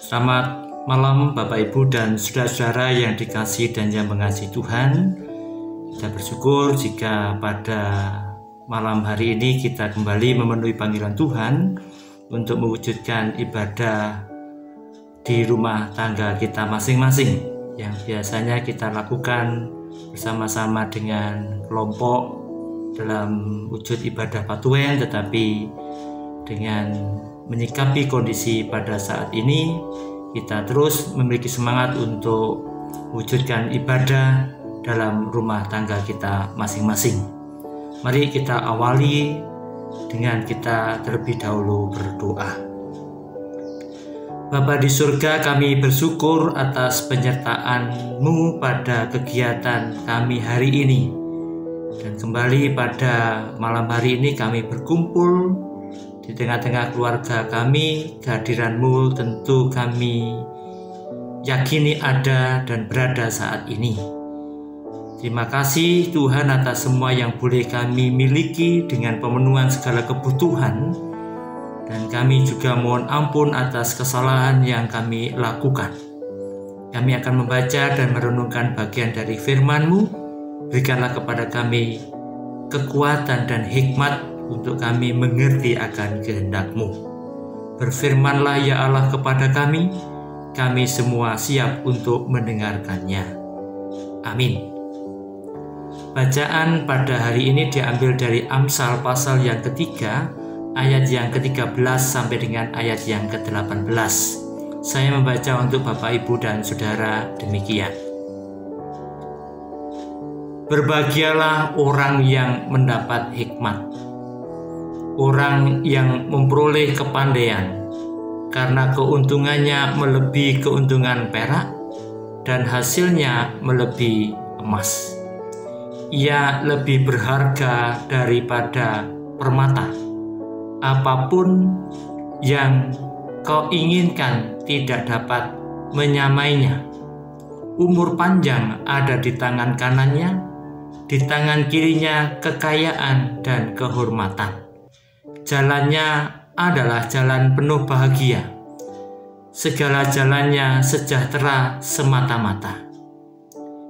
Selamat malam Bapak Ibu dan saudara-saudara yang dikasihi dan yang mengasihi Tuhan. Kita bersyukur jika pada malam hari ini kita kembali memenuhi panggilan Tuhan untuk mewujudkan ibadah di rumah tangga kita masing-masing yang biasanya kita lakukan bersama-sama dengan kelompok dalam wujud ibadah Patuen, tetapi dengan menyikapi kondisi pada saat ini, kita terus memiliki semangat untuk wujudkan ibadah dalam rumah tangga kita masing-masing. Mari kita awali dengan kita terlebih dahulu berdoa. Bapa di surga, kami bersyukur atas penyertaan-Mu pada kegiatan kami hari ini. Dan kembali pada malam hari ini kami berkumpul di tengah-tengah keluarga kami. Kehadiran-Mu tentu kami yakini ada dan berada saat ini. Terima kasih Tuhan atas semua yang boleh kami miliki dengan pemenuhan segala kebutuhan. Dan kami juga mohon ampun atas kesalahan yang kami lakukan. Kami akan membaca dan merenungkan bagian dari firman-Mu. Berikanlah kepada kami kekuatan dan hikmat untuk kami mengerti akan kehendak-Mu. Berfirmanlah ya Allah kepada kami semua siap untuk mendengarkannya. Amin. Bacaan pada hari ini diambil dari Amsal pasal yang ketiga, ayat yang ke-13 sampai dengan ayat yang ke-18. Saya membaca untuk Bapak, Ibu, dan Saudara demikian. Berbahagialah orang yang mendapat hikmat, orang yang memperoleh kepandaian, karena keuntungannya melebihi keuntungan perak dan hasilnya melebihi emas. Ia lebih berharga daripada permata. Apapun yang kau inginkan tidak dapat menyamainya. Umur panjang ada di tangan kanannya, di tangan kirinya kekayaan dan kehormatan. Jalannya adalah jalan penuh bahagia. Segala jalannya sejahtera semata-mata.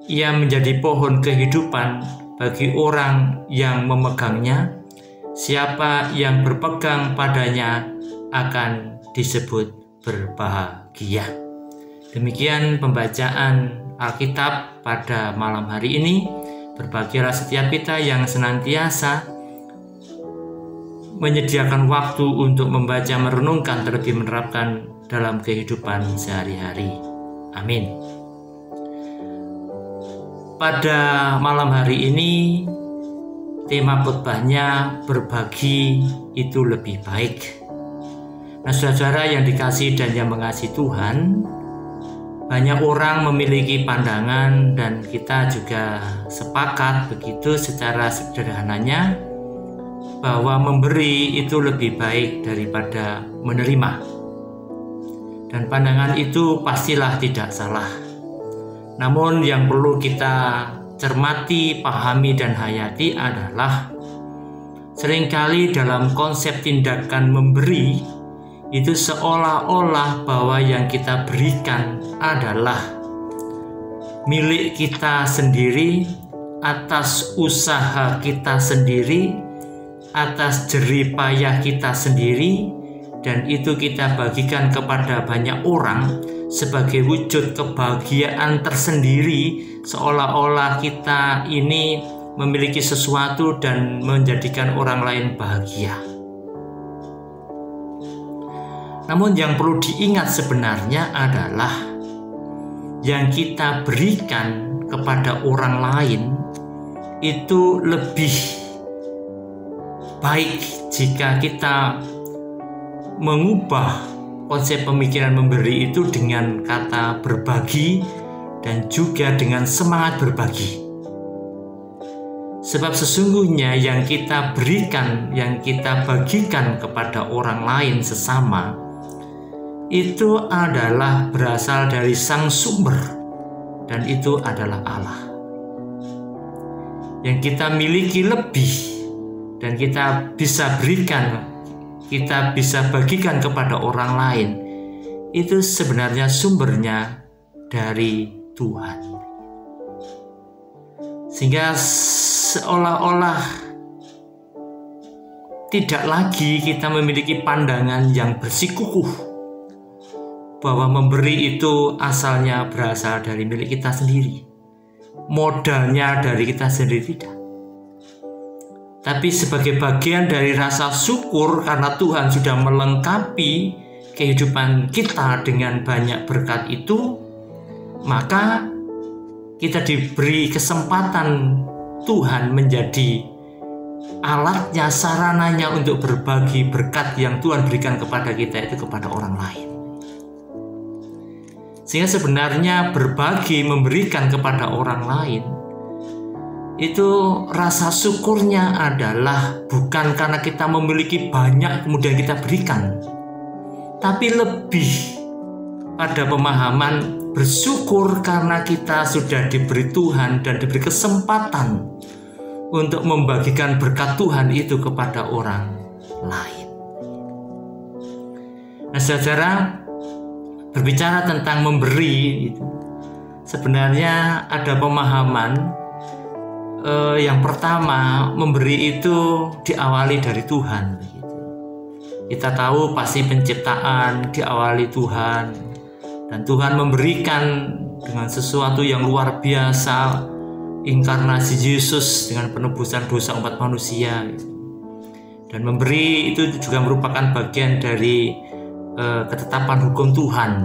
Ia menjadi pohon kehidupan bagi orang yang memegangnya. Siapa yang berpegang padanya akan disebut berbahagia. Demikian pembacaan Alkitab pada malam hari ini. Berbahagialah setiap kita yang senantiasa menyediakan waktu untuk membaca, merenungkan, terlebih menerapkan dalam kehidupan sehari-hari. Amin. Pada malam hari ini, tema khotbahnya berbagi itu lebih baik. Nah, saudara yang dikasihi dan yang mengasihi Tuhan, banyak orang memiliki pandangan dan kita juga sepakat begitu secara sederhananya bahwa memberi itu lebih baik daripada menerima. Dan pandangan itu pastilah tidak salah. Namun yang perlu kita cermati, pahami, dan hayati adalah seringkali dalam konsep tindakan memberi itu seolah-olah bahwa yang kita berikan adalah milik kita sendiri, atas usaha kita sendiri, atas jerih payah kita sendiri, dan itu kita bagikan kepada banyak orang sebagai wujud kebahagiaan tersendiri, seolah-olah kita ini memiliki sesuatu dan menjadikan orang lain bahagia. Namun yang perlu diingat sebenarnya adalah yang kita berikan kepada orang lain itu lebih baik jika kita mengubah konsep pemikiran memberi itu dengan kata berbagi dan juga dengan semangat berbagi. Sebab sesungguhnya yang kita berikan, yang kita bagikan kepada orang lain sesama, itu adalah berasal dari sang sumber, dan itu adalah Allah. Yang kita miliki lebih dan kita bisa berikan, kita bisa bagikan kepada orang lain, itu sebenarnya sumbernya dari Tuhan. Sehingga seolah-olah tidak lagi kita memiliki pandangan yang bersikukuh bahwa memberi itu asalnya berasal dari milik kita sendiri, modalnya dari kita sendiri, tidak. Tapi sebagai bagian dari rasa syukur karena Tuhan sudah melengkapi kehidupan kita dengan banyak berkat itu, maka kita diberi kesempatan Tuhan menjadi alatnya, sarananya untuk berbagi berkat yang Tuhan berikan kepada kita itu kepada orang lain. Sehingga sebenarnya berbagi, memberikan kepada orang lain, itu rasa syukurnya adalah bukan karena kita memiliki banyak kemudian kita berikan, tapi lebih pada pemahaman bersyukur karena kita sudah diberi Tuhan dan diberi kesempatan untuk membagikan berkat Tuhan itu kepada orang lain. Nah, saudara, berbicara tentang memberi itu sebenarnya ada pemahaman yang pertama, memberi itu diawali dari Tuhan. Kita tahu pasti penciptaan diawali Tuhan, dan Tuhan memberikan dengan sesuatu yang luar biasa, inkarnasi Yesus dengan penebusan dosa umat manusia. Dan memberi itu juga merupakan bagian dari ketetapan hukum Tuhan.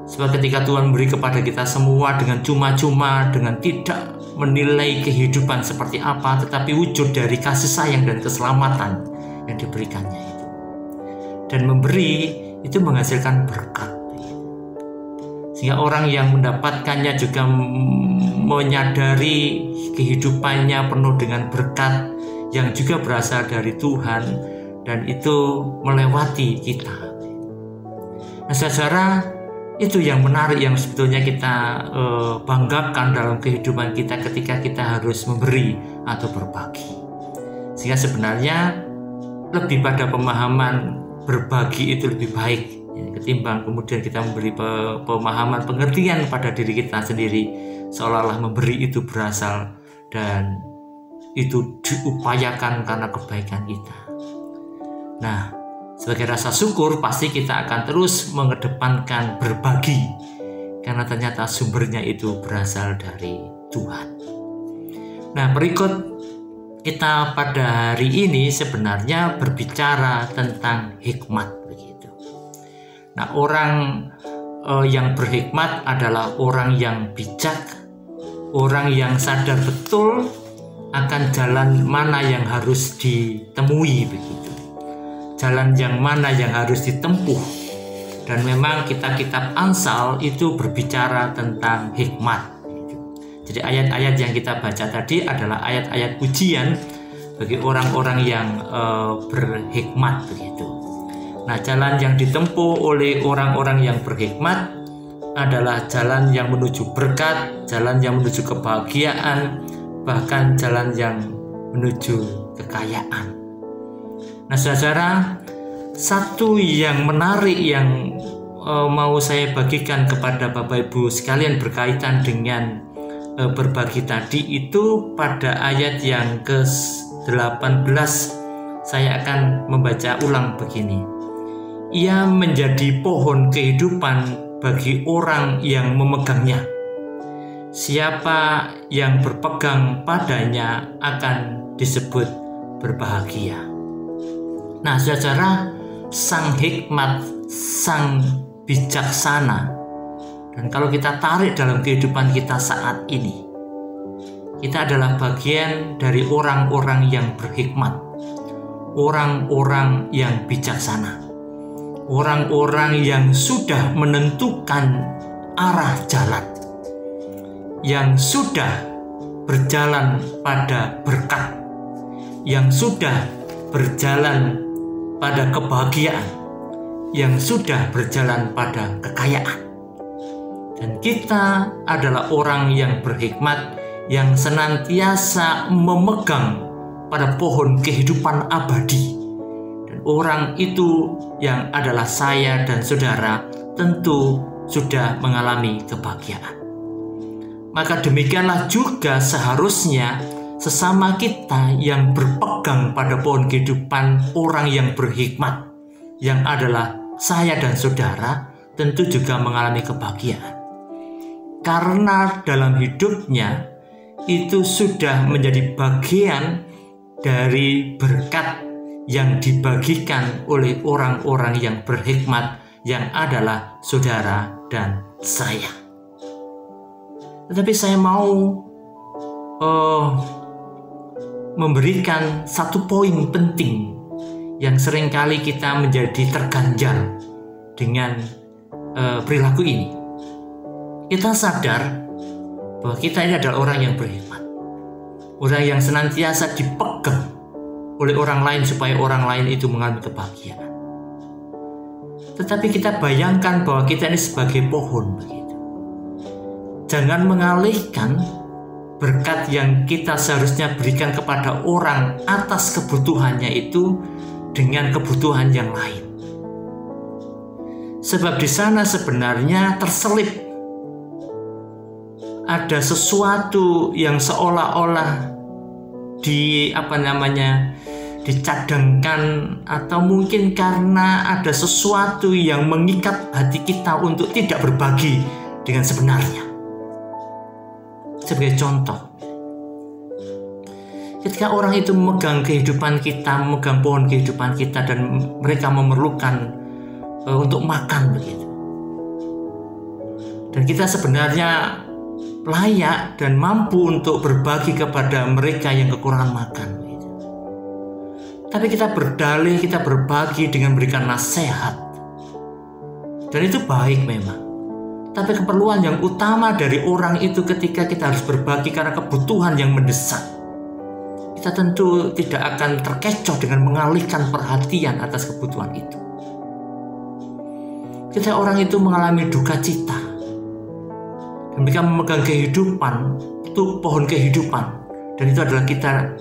Sebab ketika Tuhan memberi kepada kita semua dengan cuma-cuma, dengan tidak menilai kehidupan seperti apa, tetapi wujud dari kasih sayang dan keselamatan yang diberikannya itu. Dan memberi itu menghasilkan berkat. Sehingga orang yang mendapatkannya juga menyadari kehidupannya penuh dengan berkat yang juga berasal dari Tuhan, dan itu melewati kita. Nah, saudara, itu yang menarik yang sebetulnya kita banggakan dalam kehidupan kita ketika kita harus memberi atau berbagi. Sehingga sebenarnya lebih pada pemahaman berbagi itu lebih baik ketimbang kemudian kita memberi pemahaman pengertian pada diri kita sendiri seolah-olah memberi itu berasal dan itu diupayakan karena kebaikan kita. Nah, sebagai rasa syukur pasti kita akan terus mengedepankan berbagi karena ternyata sumbernya itu berasal dari Tuhan. Nah, berikut kita pada hari ini sebenarnya berbicara tentang hikmat begitu. Nah, orang yang berhikmat adalah orang yang bijak, orang yang sadar betul akan jalan mana yang harus ditemui begitu. Jalan yang mana yang harus ditempuh. Dan memang kitab-kitab Amsal itu berbicara tentang hikmat. Jadi ayat-ayat yang kita baca tadi adalah ayat-ayat pujian bagi orang-orang yang berhikmat begitu. Nah, jalan yang ditempuh oleh orang-orang yang berhikmat adalah jalan yang menuju berkat, jalan yang menuju kebahagiaan, bahkan jalan yang menuju kekayaan. Nah, saudara, satu yang menarik yang mau saya bagikan kepada Bapak Ibu sekalian berkaitan dengan berbagi tadi itu pada ayat yang ke-18 saya akan membaca ulang begini. Ia menjadi pohon kehidupan bagi orang yang memegangnya. Siapa yang berpegang padanya akan disebut berbahagia. Nah, saudara, sang hikmat, sang bijaksana, dan kalau kita tarik dalam kehidupan kita saat ini, kita adalah bagian dari orang-orang yang berhikmat, orang-orang yang bijaksana, orang-orang yang sudah menentukan arah jalan, yang sudah berjalan pada berkat, yang sudah berjalan pada kebahagiaan, yang sudah berjalan pada kekayaan. Dan kita adalah orang yang berhikmat, yang senantiasa memegang pada pohon kehidupan abadi. Dan orang itu yang adalah saya dan saudara tentu sudah mengalami kebahagiaan. Maka demikianlah juga seharusnya sesama kita yang berpegang pada pohon kehidupan orang yang berhikmat, yang adalah saya dan saudara, tentu juga mengalami kebahagiaan. Karena dalam hidupnya itu sudah menjadi bagian dari berkat yang dibagikan oleh orang-orang yang berhikmat, yang adalah saudara dan saya. Tetapi saya mau memberikan satu poin penting yang seringkali kita menjadi terganjal dengan perilaku ini. Kita sadar bahwa kita ini adalah orang yang berhikmat, orang yang senantiasa dipegang oleh orang lain supaya orang lain itu mengalami kebahagiaan. Tetapi kita bayangkan bahwa kita ini sebagai pohon begitu. Jangan mengalihkan berkat yang kita seharusnya berikan kepada orang atas kebutuhannya itu dengan kebutuhan yang lain. Sebab di sana sebenarnya terselip ada sesuatu yang seolah-olah dicadangkan, atau mungkin karena ada sesuatu yang mengikat hati kita untuk tidak berbagi dengan sebenarnya. Sebagai contoh, ketika orang itu memegang kehidupan kita, memegang pohon kehidupan kita, dan mereka memerlukan untuk makan begitu, dan kita sebenarnya layak dan mampu untuk berbagi kepada mereka yang kekurangan makan begitu. Tapi kita berdalih, kita berbagi dengan memberikan nasihat, dan itu baik memang. Tapi keperluan yang utama dari orang itu ketika kita harus berbagi karena kebutuhan yang mendesak, kita tentu tidak akan terkecoh dengan mengalihkan perhatian atas kebutuhan itu. Ketika orang itu mengalami duka cita, dan mereka memegang kehidupan, itu pohon kehidupan, dan itu adalah kita,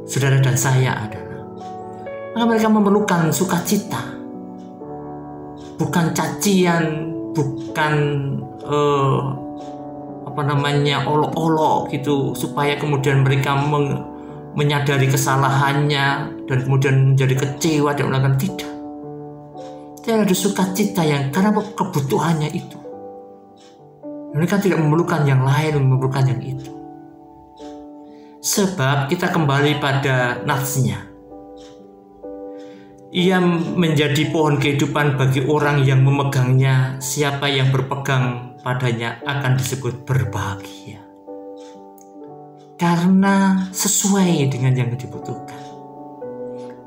saudara dan saya adalah. Maka mereka memerlukan sukacita, bukan cacian, bukan olok-olok gitu, supaya kemudian mereka menyadari kesalahannya dan kemudian menjadi kecewa dan melakukan tidak. Tidak ada sukacita yang karena kebutuhannya itu. Mereka tidak memerlukan yang lain, memerlukan yang itu. Sebab kita kembali pada nafsnya. Ia menjadi pohon kehidupan bagi orang yang memegangnya. Siapa yang berpegang padanya akan disebut berbahagia, karena sesuai dengan yang dibutuhkan.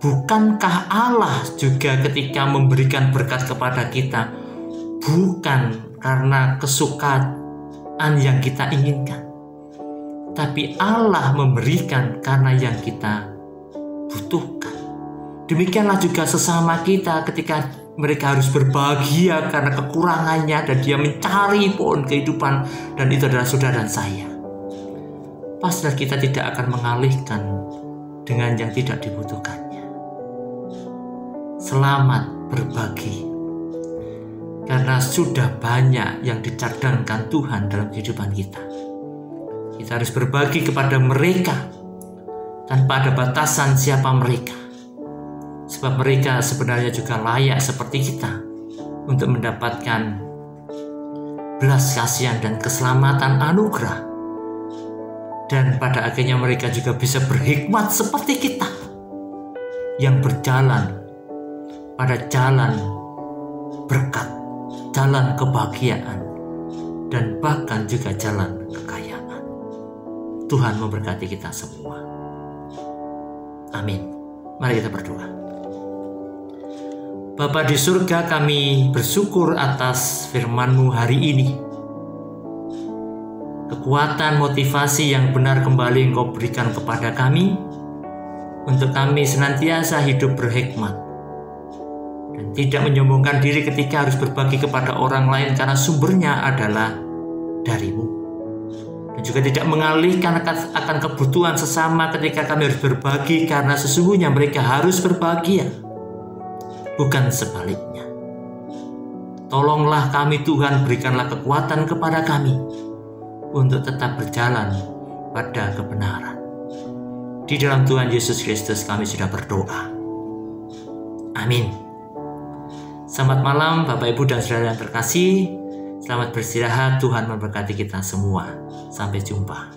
Bukankah Allah juga ketika memberikan berkat kepada kita bukan karena kesukaan yang kita inginkan, tapi Allah memberikan karena yang kita butuhkan. Demikianlah juga sesama kita ketika mereka harus berbahagia karena kekurangannya, dan dia mencari pohon kehidupan, dan itu adalah saudara dan saya. Pastilah kita tidak akan mengalihkan dengan yang tidak dibutuhkannya. Selamat berbagi, karena sudah banyak yang dicadangkan Tuhan dalam kehidupan kita. Kita harus berbagi kepada mereka tanpa ada batasan siapa mereka. Sebab mereka sebenarnya juga layak seperti kita untuk mendapatkan belas kasihan dan keselamatan anugerah. Dan pada akhirnya mereka juga bisa berhikmat seperti kita, yang berjalan pada jalan berkat, jalan kebahagiaan, dan bahkan juga jalan kekayaan. Tuhan memberkati kita semua. Amin. Mari kita berdoa. Bapa di surga, kami bersyukur atas firman-Mu hari ini. Kekuatan motivasi yang benar kembali Engkau berikan kepada kami, untuk kami senantiasa hidup berhikmat dan tidak menyombongkan diri ketika harus berbagi kepada orang lain, karena sumbernya adalah dari-Mu. Dan juga tidak mengalihkan akan kebutuhan sesama ketika kami harus berbagi, karena sesungguhnya mereka harus berbahagia. bukan sebaliknya. Tolonglah kami Tuhan, berikanlah kekuatan kepada kami untuk tetap berjalan pada kebenaran. Di dalam Tuhan Yesus Kristus kami sudah berdoa. Amin. Selamat malam Bapak Ibu dan Saudara yang terkasih. Selamat beristirahat, Tuhan memberkati kita semua. Sampai jumpa.